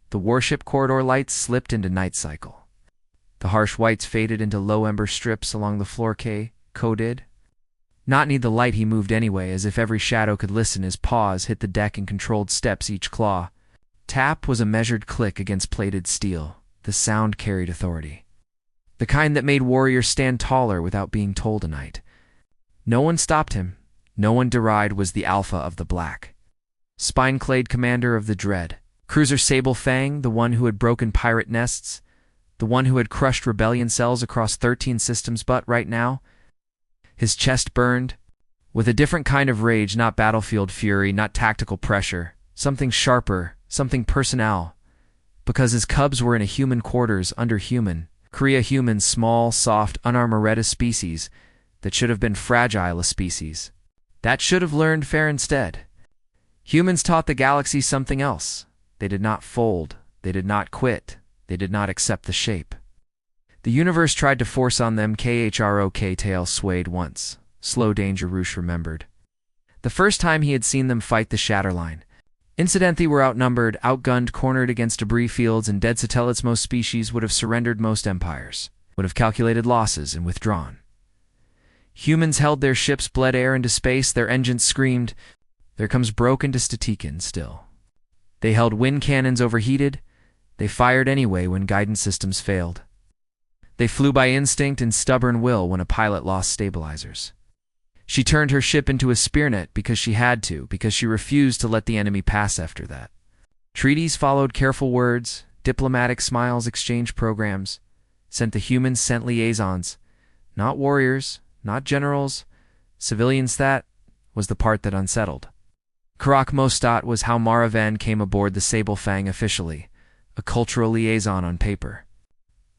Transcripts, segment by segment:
The warship corridor lights slipped into night cycle. The harsh whites faded into low ember strips along the floor. Ko did not need the light. He moved anyway, as if every shadow could listen. His paws hit the deck in controlled steps, each claw. Tap was a measured click against plated steel. The sound carried authority. The kind that made warriors stand taller without being told a night. No one stopped him. No one derided. Was the alpha of the black. Spine-clad commander of the dread. Cruiser Sable Fang, the one who had broken pirate nests. The one who had crushed rebellion cells across 13 systems. But right now, his chest burned with a different kind of rage, not battlefield fury, not tactical pressure. Something sharper, something personnel. Because his cubs were in a human quarters under human. Korea human, small, soft, unarmored species that should have been fragile a species. That should have learned fair instead. Humans taught the galaxy something else. They did not fold. They did not quit. They did not accept the shape. The universe tried to force on them. KHROK tail swayed once. Slow danger, Roosh remembered. The first time he had seen them fight the Shatterline. Incidentally, were outnumbered, outgunned, cornered against debris fields and dead satellites. Most species would have surrendered. Most empires would have calculated losses and withdrawn. Humans held their ships, bled air into space. Their engines screamed, "There comes broken to Statikin." Still, they held wind cannons overheated. They fired anyway when guidance systems failed. They flew by instinct and stubborn will when a pilot lost stabilizers. She turned her ship into a spearnet because she had to, because she refused to let the enemy pass after that. Treaties followed, careful words, diplomatic smiles, exchange programs. Sent the humans, sent liaisons. Not warriors, not generals, civilians. That was the part that unsettled. Karak Mostat was how Mara Van came aboard the Sable Fang officially, a cultural liaison on paper.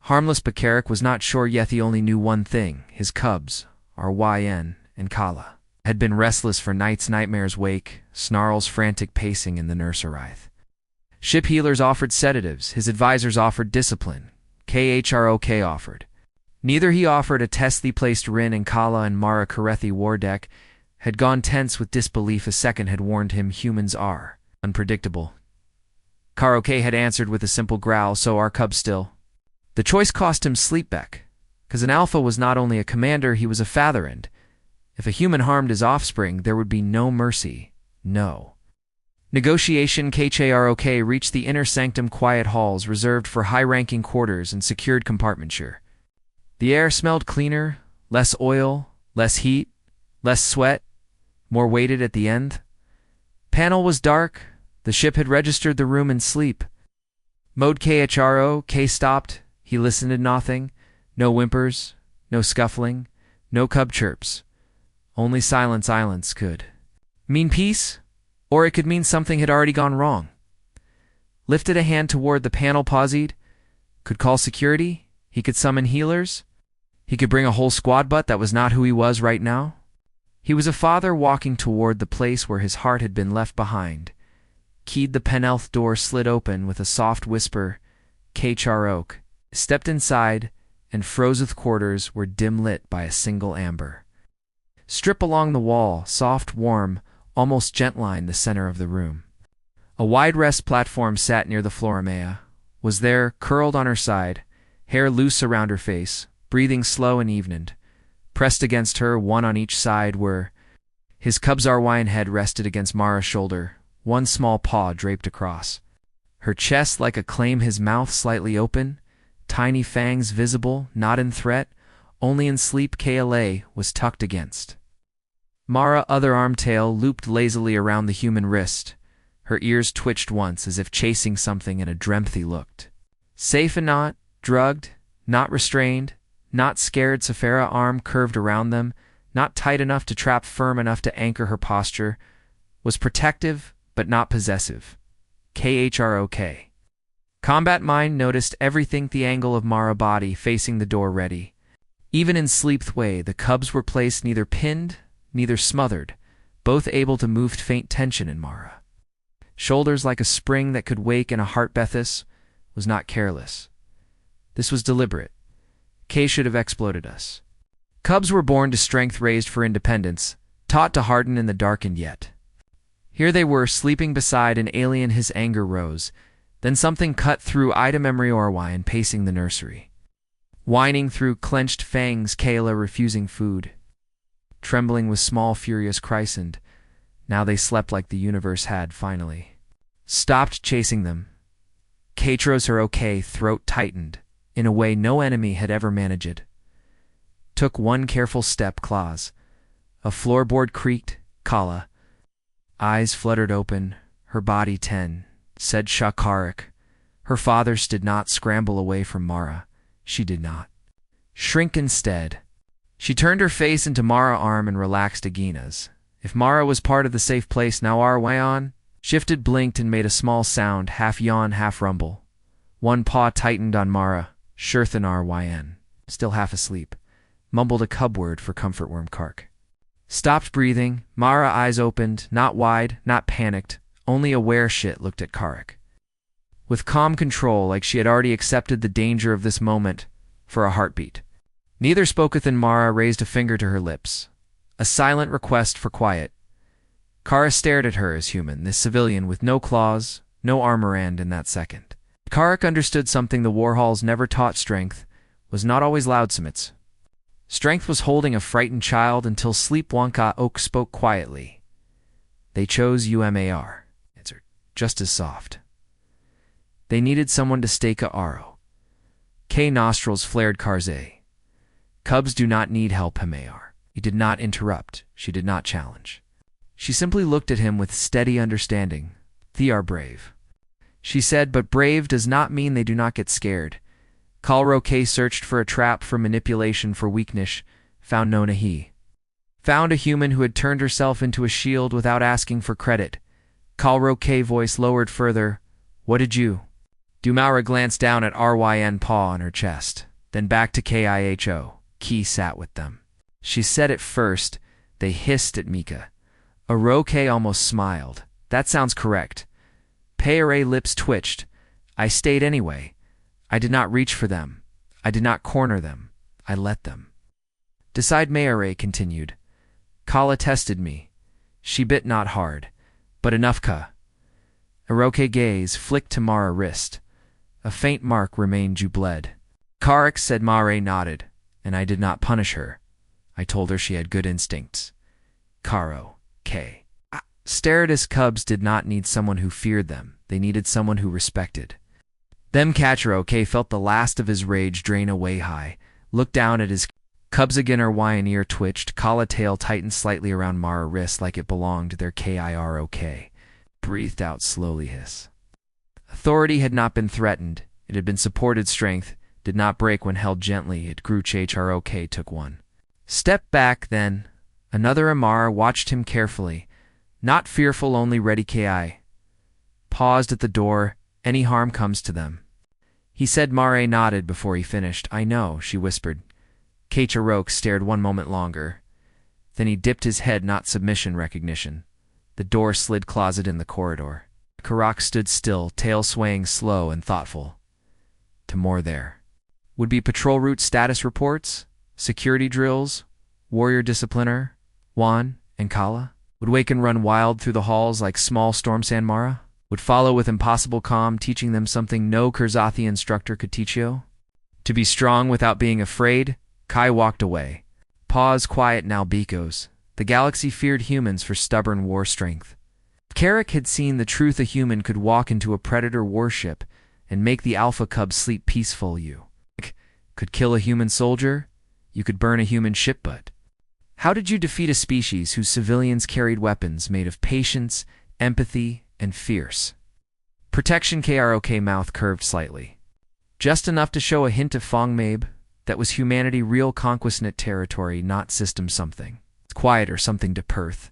Harmless Bakarik was not sure yet. He only knew one thing: his cubs, RYN, and Kala, had been restless for nights, nightmares wake, snarls, frantic pacing in the nurseryth. Ship healers offered sedatives. His advisors offered discipline. KHROK offered. Neither he offered a testly placed Rin, and Kala and Mara Karethi war deck had gone tense with disbelief. A second had warned him humans are unpredictable. Karoke had answered with a simple growl, "So are cubs still." The choice cost him sleepback, because an alpha was not only a commander, he was a fatherend. If a human harmed his offspring, there would be no mercy, no. Negotiation. KHROK reached the inner sanctum, quiet halls reserved for high-ranking quarters and secured compartmenture. The air smelled cleaner, less oil, less heat, less sweat, more weighted at the end. Panel was dark. The ship had registered the room in sleep. Mode KHROK stopped. He listened to nothing. No whimpers, no scuffling, no cub chirps. Only silence. Silence could mean peace, or it could mean something had already gone wrong. Lifted a hand toward the panel, paused. Could call security. He could summon healers. He could bring a whole squad, but that was not who he was right now. He was a father walking toward the place where his heart had been left behind. Keyed the penelth door, slid open with a soft whisper. KHROK stepped inside, and Frozeth quarters were dim lit by a single amber strip along the wall, soft, warm, almost gentline, the center of the room. A wide rest platform sat near the floor. Maya was there, curled on her side, hair loose around her face, breathing slow and evened. Pressed against her, one on each side, were his cub's Arwine head rested against Mara's shoulder, one small paw draped across her chest like a claim, his mouth slightly open, tiny fangs visible, not in threat, only in sleep. KLA was tucked against Mara, other arm tail looped lazily around the human wrist. Her ears twitched once as if chasing something, and a Drempthy looked safe and not drugged, not restrained, not scared. Safara arm curved around them, not tight enough to trap, firm enough to anchor her posture, was protective but not possessive. KHROK. Combat mind noticed everything. The angle of Mara body facing the door, ready. Even in sleep way, the cubs were placed, neither pinned, neither smothered, both able to move. Faint tension in Mara shoulders like a spring that could wake, and a heart. Bethis was not careless. This was deliberate. K should have exploded us. Cubs were born to strength, raised for independence, taught to harden in the darkened yet. Here they were, sleeping beside an alien. His anger rose. Then something cut through Ida memory Orwine pacing the nursery. Whining through clenched fangs, Kayla refusing food. Trembling with small furious christened. Now they slept like the universe had, finally stopped chasing them. Katros her okay, throat tightened, in a way no enemy had ever managed. Took one careful step, claws. A floorboard creaked, Kala. Eyes fluttered open, her body 10, said Shakarik. Her fathers did not scramble away from Mara. She did not shrink instead. She turned her face into Mara's arm and relaxed Agina's. If Mara was part of the safe place now Arwayan, shifted, blinked, and made a small sound, half yawn, half rumble. One paw tightened on Mara, Shurthan Arwayan, still half asleep, mumbled a cub word for comfort worm Kark. Stopped breathing, Mara eyes opened, not wide, not panicked, only aware shit looked at Karik. With calm control, like she had already accepted the danger of this moment, for a heartbeat. Neither spoketh, and Mara raised a finger to her lips. A silent request for quiet. Kara stared at her as human, this civilian with no claws, no armor, and in that second Karik understood something the Warhols never taught: strength was not always loudsmiths. Strength was holding a frightened child until Sleep Wonka Oak spoke quietly. They chose UMAR. It's just as soft. They needed someone to stake a Aro. K nostrils flared Karze. Cubs do not need help, Hamar. He did not interrupt. She did not challenge. She simply looked at him with steady understanding. "They are brave," she said, "but brave does not mean they do not get scared." Kalroke searched for a trap, for manipulation, for weakness, found no Nahi. Found a human who had turned herself into a shield without asking for credit. Kalroke voice lowered further. "What did you do?" Maura glanced down at Ryn paw on her chest, then back to Kiho. Ki sat with them. She said it first. They hissed at Mika. Aroke almost smiled. "That sounds correct." Payere lips twitched. "I stayed anyway. I did not reach for them. I did not corner them. I let them decide." Mayare continued. "Kala tested me. She bit not hard, but enough ka." Aroke gaze flicked to Mara wrist. A faint mark remained. "You bled." Karik said. Mare nodded. "And I did not punish her. I told her she had good instincts." Karo, K. Stared as cubs did not need someone who feared them. They needed someone who respected them. Kachiro K felt the last of his rage drain away. High looked down at his cubs again. Her ear twitched. Kala tail tightened slightly around Mara's wrist like it belonged to their Kirok. Breathed out slowly. Hiss. Authority had not been threatened. It had been supported. Strength did not break when held gently. It grew. HROK took one step back, then another. Amara watched him carefully, not fearful, only ready. Ki paused at the door. "Any harm comes to them," he said. Mare nodded before he finished. "I know," she whispered. Kacharok stared one moment longer. Then he dipped his head. Not submission, recognition. The door slid. Closet in the corridor. Karak stood still, tail swaying, slow and thoughtful. To more there would be patrol route status reports, security drills, warrior discipliner, Juan and Kala would wake and run wild through the halls like small storm. Sanmara would follow with impossible calm, teaching them something no Kurzathi instructor could teach you. To be strong without being afraid. Kai walked away. Pause, quiet now. Bikos. The galaxy feared humans for stubborn war strength. Carrick had seen the truth: a human could walk into a predator warship and make the alpha cub sleep peaceful. You could kill a human soldier. You could burn a human ship, but how did you defeat a species whose civilians carried weapons made of patience, empathy, and fierce protection? Krok mouth curved slightly, just enough to show a hint of Fongmabe. That was humanity, real conquestnet territory, not system. Something quieter, something to Perth.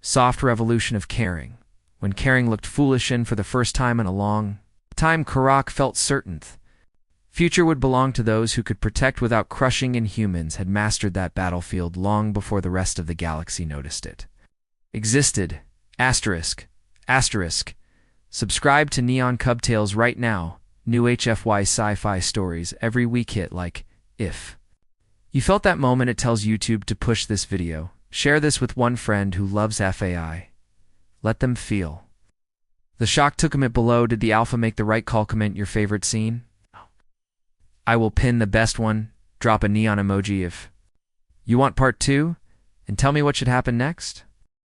Soft revolution of caring. When caring looked foolish, and for the first time in a long time, Karak felt certain future would belong to those who could protect without crushing, and humans had mastered that battlefield long before the rest of the galaxy noticed it. Existed. Asterisk. Asterisk. Subscribe to Neon Cub Tales right now. New HFY sci-fi stories every week. Hit like if you felt that moment. It tells YouTube to push this video. Share this with one friend who loves FAI. Let them feel The shock took him at below. Did the alpha make the right call? Comment your favorite scene. I will pin the best one. Drop a neon emoji if you want part 2, and tell me what should happen next.